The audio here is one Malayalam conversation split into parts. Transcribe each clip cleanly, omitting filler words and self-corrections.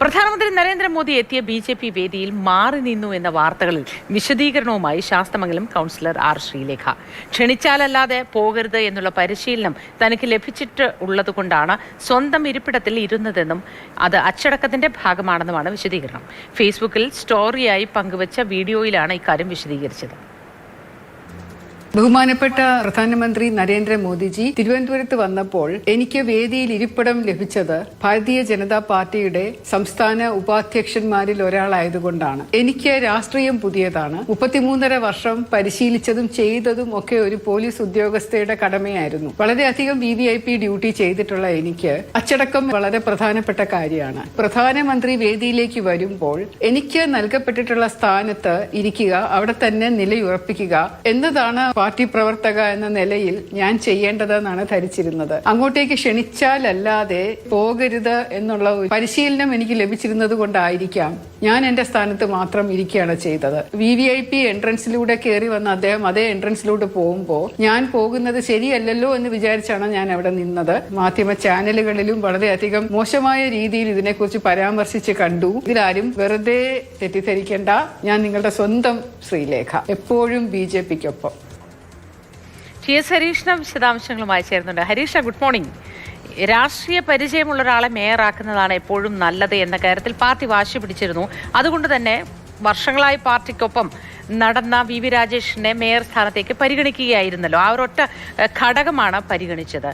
പ്രധാനമന്ത്രി നരേന്ദ്രമോദി എത്തിയ ബി.ജെ.പി. വേദിയിൽ മാറി നിന്നു എന്ന വാർത്തകളിൽ വിശദീകരണവുമായി ശാസ്തമംഗലം കൗൺസിലർ ആർ. ശ്രീലേഖ. ക്ഷണിച്ചാലല്ലാതെ പോകരുത് എന്നുള്ള പരിശീലനം തനിക്ക് ലഭിച്ചിട്ട് ഉള്ളതുകൊണ്ടാണ് സ്വന്തം ഇരിപ്പിടത്തിൽ ഇരുന്നതെന്നും അത് അച്ചടക്കത്തിന്റെ ഭാഗമാണെന്നുമാണ് വിശദീകരണം. ഫേസ്ബുക്കിൽ സ്റ്റോറിയായി പങ്കുവച്ച വീഡിയോയിലാണ് ഇക്കാര്യം വിശദീകരിച്ചത്. ബഹുമാനപ്പെട്ട പ്രധാനമന്ത്രി നരേന്ദ്രമോദിജി തിരുവനന്തപുരത്ത് വന്നപ്പോൾ എനിക്ക് വേദിയിൽ ഇരിപ്പിടം ലഭിച്ചത് ഭാരതീയ ജനതാ പാർട്ടിയുടെ സംസ്ഥാന ഉപാധ്യക്ഷന്മാരിൽ ഒരാളായതുകൊണ്ടാണ്. എനിക്ക് രാഷ്ട്രീയം പുതിയതാണ്. 33.5 വർഷം പരിശീലിച്ചതും ചെയ്തതും ഒക്കെ ഒരു പോലീസ് ഉദ്യോഗസ്ഥയുടെ കടമയായിരുന്നു. വളരെയധികം VVIP ഡ്യൂട്ടി ചെയ്തിട്ടുള്ള എനിക്ക് അച്ചടക്കം വളരെ പ്രധാനപ്പെട്ട കാര്യമാണ്. പ്രധാനമന്ത്രി വേദിയിലേക്ക് വരുമ്പോൾ എനിക്ക് നൽകപ്പെട്ടിട്ടുള്ള സ്ഥാനത്ത് ഇരിക്കുക, അവിടെ തന്നെ നിലയുറപ്പിക്കുക എന്നതാണ് പാർട്ടി പ്രവർത്തക എന്ന നിലയിൽ ഞാൻ ചെയ്യേണ്ടതെന്നാണ് ധരിച്ചിരുന്നത്. അങ്ങോട്ടേക്ക് ക്ഷണിച്ചാലല്ലാതെ പോകരുത് എന്നുള്ള പരിശീലനം എനിക്ക് ലഭിച്ചിരുന്നത് കൊണ്ടായിരിക്കാം ഞാൻ എന്റെ സ്ഥാനത്ത് മാത്രം ഇരിക്കുകയാണ് ചെയ്തത്. VVIP എൻട്രൻസിലൂടെ കയറി വന്ന അദ്ദേഹം അതേ എൻട്രൻസിലൂടെ പോകുമ്പോൾ ഞാൻ പോകുന്നത് ശരിയല്ലല്ലോ എന്ന് വിചാരിച്ചാണ് ഞാൻ അവിടെ നിന്നത്. മാധ്യമ ചാനലുകളിലും വളരെയധികം മോശമായ രീതിയിൽ ഇതിനെക്കുറിച്ച് പരാമർശിച്ച് കണ്ടു. ഇതിലാരും വെറുതെ തെറ്റിദ്ധരിക്കേണ്ട. ഞാൻ നിങ്ങളുടെ സ്വന്തം ശ്രീലേഖ, എപ്പോഴും BJPക്കൊപ്പം. TS ഹരീഷ്ണ വിശദാംശങ്ങളുമായി ചേർന്നുണ്ട്. ഹരീഷ, ഗുഡ് മോർണിംഗ്. രാഷ്ട്രീയ പരിചയമുള്ള ഒരാളെ മേയറാക്കുന്നതാണ് എപ്പോഴും നല്ലത് എന്ന കാര്യത്തിൽ പാർട്ടി വാശി പിടിച്ചിരുന്നു. അതുകൊണ്ട് തന്നെ വർഷങ്ങളായി പാർട്ടിക്കൊപ്പം നടന്ന VV രാജേഷിനെ മേയർ സ്ഥാനത്തേക്ക് പരിഗണിക്കുകയായിരുന്നല്ലോ. ആ ഒരൊറ്റ ഘടകമാണ് പരിഗണിച്ചത്.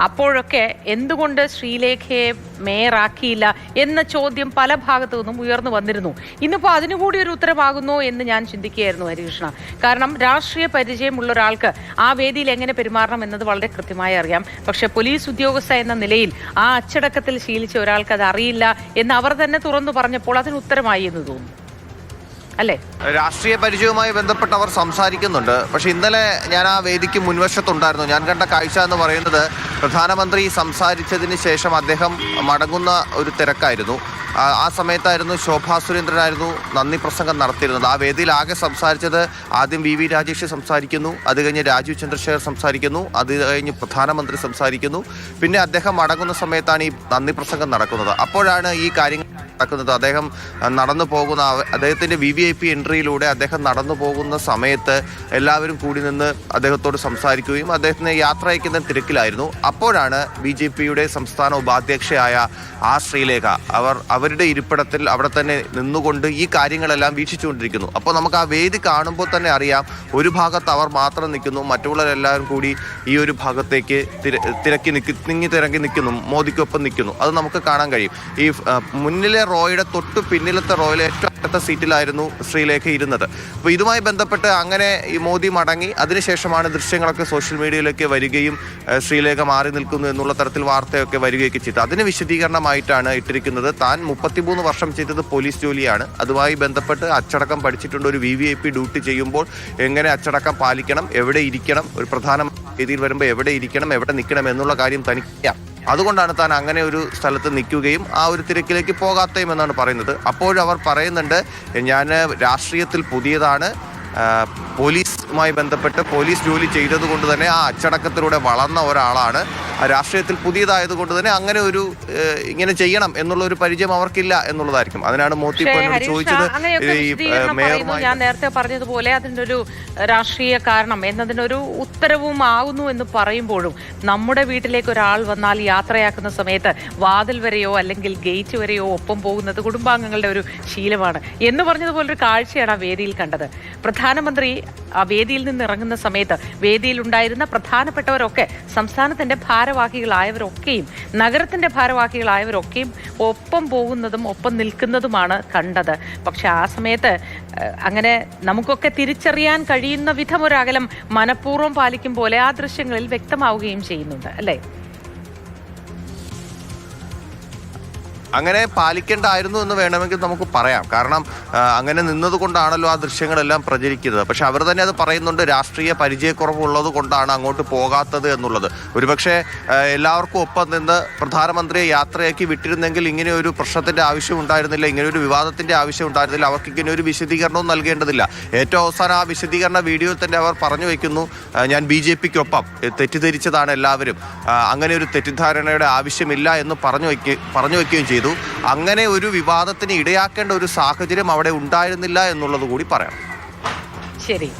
അപ്പോഴൊക്കെ എന്തുകൊണ്ട് ശ്രീലേഖയെ മേയറാക്കിയില്ല എന്ന ചോദ്യം പല ഭാഗത്തു നിന്നും ഉയർന്നു വന്നിരുന്നു. ഇന്നിപ്പോൾ അതിനുകൂടി ഒരു ഉത്തരമാകുന്നു എന്ന് ഞാൻ ചിന്തിക്കുകയായിരുന്നു ഹരികൃഷ്ണ. കാരണം രാഷ്ട്രീയ പരിചയമുള്ള ഒരാൾക്ക് ആ വേദിയിൽ എങ്ങനെ പെരുമാറണം എന്നത് വളരെ കൃത്യമായി അറിയാം. പക്ഷെ പോലീസ് ഉദ്യോഗസ്ഥ എന്ന നിലയിൽ ആ അച്ചടക്കത്തിൽ ശീലിച്ച ഒരാൾക്ക് അത് അറിയില്ല എന്ന് അവർ തന്നെ തുറന്നു പറഞ്ഞപ്പോൾ അതിന് ഉത്തരമായി എന്ന് തോന്നുന്നു, അല്ലേ? രാഷ്ട്രീയ പരിചയവുമായി ബന്ധപ്പെട്ട് അവർ സംസാരിക്കുന്നുണ്ട്. പക്ഷെ ഇന്നലെ ഞാൻ ആ വേദിക്ക് മുൻവശത്തുണ്ടായിരുന്നു. ഞാൻ കണ്ട കാഴ്ച എന്ന് പറയുന്നത് പ്രധാനമന്ത്രി സംസാരിച്ചതിന് ശേഷം അദ്ദേഹം മടങ്ങുന്ന ഒരു തിരക്കായിരുന്നു. ആ സമയത്തായിരുന്നു ശോഭാ സുരേന്ദ്രനായിരുന്നു നന്ദി പ്രസംഗം നടത്തിയിരുന്നത്. ആ വേദിയിൽ ആകെ സംസാരിച്ചത് ആദ്യം VV രാജേഷ് സംസാരിക്കുന്നു, അത് കഴിഞ്ഞ് രാജീവ് ചന്ദ്രശേഖർ സംസാരിക്കുന്നു, അത് കഴിഞ്ഞ് പ്രധാനമന്ത്രി സംസാരിക്കുന്നു. പിന്നെ അദ്ദേഹം മടങ്ങുന്ന സമയത്താണ് ഈ നന്ദി പ്രസംഗം നടക്കുന്നത്. അപ്പോഴാണ് ഈ കാര്യങ്ങൾ നടക്കുന്നത്. അദ്ദേഹം നടന്നു പോകുന്ന അദ്ദേഹത്തിൻ്റെ VVIP എൻട്രിയിലൂടെ അദ്ദേഹം നടന്നു പോകുന്ന സമയത്ത് എല്ലാവരും കൂടി നിന്ന് അദ്ദേഹത്തോട് സംസാരിക്കുകയും അദ്ദേഹത്തിന് യാത്ര അയക്കുന്ന തിരക്കിലായിരുന്നു. അപ്പോഴാണ് BJPയുടെ സംസ്ഥാന ഉപാധ്യക്ഷയായ ആർ. ശ്രീലേഖ അവരുടെ ഇരിപ്പിടത്തിൽ അവിടെ തന്നെ നിന്നുകൊണ്ട് ഈ കാര്യങ്ങളെല്ലാം വീക്ഷിച്ചുകൊണ്ടിരിക്കുന്നു. അപ്പോൾ നമുക്ക് ആ വേദി കാണുമ്പോൾ തന്നെ അറിയാം, ഒരു ഭാഗത്ത് അവർ മാത്രം നിൽക്കുന്നു, മറ്റുള്ളവരെല്ലാവരും കൂടി ഈ ഒരു ഭാഗത്തേക്ക് തിരക്കി നിൽക്കുന്നു, മോദിക്കൊപ്പം നിൽക്കുന്നു. അത് നമുക്ക് കാണാൻ കഴിയും. ഈ മുന്നിലെ റോയുടെ തൊട്ട് പിന്നിലത്തെ റോയിലെ ഏറ്റവും അടുത്ത സീറ്റിലായിരുന്നു ശ്രീലേഖ ഇരുന്നത്. അപ്പോൾ ഇതുമായി ബന്ധപ്പെട്ട് അങ്ങനെ ഈ മോദി മടങ്ങി അതിനുശേഷമാണ് ദൃശ്യങ്ങളൊക്കെ സോഷ്യൽ മീഡിയയിലേക്ക് വരികയും ശ്രീലേഖ മാറി നിൽക്കുന്നു എന്നുള്ള തരത്തിൽ വാർത്തയൊക്കെ വരികയൊക്കെ ചെയ്തത്. അതിന് വിശദീകരണമായിട്ടാണ് ഇട്ടിരിക്കുന്നത്. താൻ 33 വർഷം ചെയ്തത് പോലീസ് ജോലിയാണ്. അതുമായി ബന്ധപ്പെട്ട് അച്ചടക്കം പഠിച്ചിട്ടുണ്ട്. ഒരു VVIP ഡ്യൂട്ടി ചെയ്യുമ്പോൾ എങ്ങനെ അച്ചടക്കം പാലിക്കണം, എവിടെ ഇരിക്കണം, ഒരു പ്രധാന രീതിയിൽ വരുമ്പോൾ എവിടെ ഇരിക്കണം, എവിടെ നിൽക്കണം എന്നുള്ള കാര്യം തനിക്കറിയാം. അതുകൊണ്ടാണ് താൻ അങ്ങനെ ഒരു സ്ഥലത്ത് നിൽക്കുകയും ആ ഒരു തിരക്കിലേക്ക് പോകാത്തയും എന്നാണ് പറയുന്നത്. അപ്പോഴവർ പറയുന്നുണ്ട്, ഞാൻ രാഷ്ട്രീയത്തിൽ പുതിയതാണ്, പോലീസുമായി ബന്ധപ്പെട്ട് പോലീസ് ജോലി ചെയ്തതുകൊണ്ട് തന്നെ ആ അച്ചടക്കത്തിലൂടെ വളർന്ന ഒരാളാണ്, രാഷ്ട്രീയത്തിൽ പുതിയതായതുകൊണ്ട് തന്നെ അങ്ങനെ ഒരു ഇങ്ങനെ ചെയ്യണം എന്നുള്ള ഒരു പരിചയം അവർക്കില്ല എന്നുള്ളതായിരിക്കും. അതിനാണ് മോദി ചോദിച്ചത്. ഞാൻ നേരത്തെ പറഞ്ഞതുപോലെ അതിൻ്റെ ഒരു രാഷ്ട്രീയ കാരണം എന്നതിനൊരു ഉത്തരവും ആകുന്നു എന്ന് പറയുമ്പോഴും നമ്മുടെ വീട്ടിലേക്ക് ഒരാൾ വന്നാൽ യാത്രയാക്കുന്ന സമയത്ത് വാതിൽ വരെയോ അല്ലെങ്കിൽ ഗേറ്റ് വരെയോ ഒപ്പം പോകുന്നത് കുടുംബാംഗങ്ങളുടെ ഒരു ശീലമാണ് എന്ന് പറഞ്ഞതുപോലൊരു കാഴ്ചയാണ് ആ വേദിയിൽ കണ്ടത്. പ്രധാനമന്ത്രി ആ വേദിയിൽ നിന്ന് ഇറങ്ങുന്ന സമയത്ത് വേദിയിലുണ്ടായിരുന്ന പ്രധാനപ്പെട്ടവരൊക്കെ, സംസ്ഥാനത്തിന്റെ ഭാരവാഹികളായവരൊക്കെയും നഗരത്തിന്റെ ഭാരവാഹികളായവരൊക്കെയും ഒപ്പം പോകുന്നതും ഒപ്പം നിൽക്കുന്നതുമാണ് കണ്ടത്. പക്ഷെ ആ സമയത്ത് അങ്ങനെ നമുക്കൊക്കെ തിരിച്ചറിയാൻ കഴിയുന്ന വിധം ഒരു അകലം മനഃപൂർവ്വം പാലിക്കും പോലെ ആ ദൃശ്യങ്ങളിൽ വ്യക്തമാവുകയും ചെയ്യുന്നുണ്ട്, അല്ലേ? അങ്ങനെ പാലിക്കേണ്ടായിരുന്നു എന്ന് വേണമെങ്കിൽ നമുക്ക് പറയാം. കാരണം അങ്ങനെ നിന്നതുകൊണ്ടാണല്ലോ ആ ദൃശ്യങ്ങളെല്ലാം പ്രചരിക്കുന്നത്. പക്ഷെ അവർ തന്നെ അത് പറയുന്നുണ്ട്, രാഷ്ട്രീയ പരിചയക്കുറവുള്ളത് കൊണ്ടാണ് അങ്ങോട്ട് പോകാത്തത് എന്നുള്ളത്. ഒരുപക്ഷെ എല്ലാവർക്കും ഒപ്പം നിന്ന് പ്രധാനമന്ത്രിയെ യാത്രയാക്കി വിട്ടിരുന്നെങ്കിൽ ഇങ്ങനെ ഒരു പ്രശ്നത്തിൻ്റെ ആവശ്യം ഉണ്ടായിരുന്നില്ല, ഇങ്ങനെ ഒരു വിവാദത്തിൻ്റെ ആവശ്യം ഉണ്ടായിരുന്നില്ല, അവർക്ക് ഇങ്ങനെ ഒരു വിശദീകരണവും നൽകേണ്ടതില്ല. ഏറ്റവും അവസാനം ആ വിശദീകരണ വീഡിയോയിൽ തന്നെ അവർ പറഞ്ഞു വയ്ക്കുന്നു, ഞാൻ BJPക്കൊപ്പം, തെറ്റിദ്ധരിച്ചതാണ് എല്ലാവരും, അങ്ങനെ ഒരു തെറ്റിദ്ധാരണയുടെ ആവശ്യമില്ല എന്ന് പറഞ്ഞു വയ്ക്കുകയും ചെയ്തു. ചെയ്തു. അങ്ങനെ ഒരു വിവാദത്തിന് ഇടയാക്കേണ്ട ഒരു സാഹചര്യം അവിടെ ഉണ്ടായിരുന്നില്ല എന്നുള്ളത് കൂടി പറയണം. ശരി.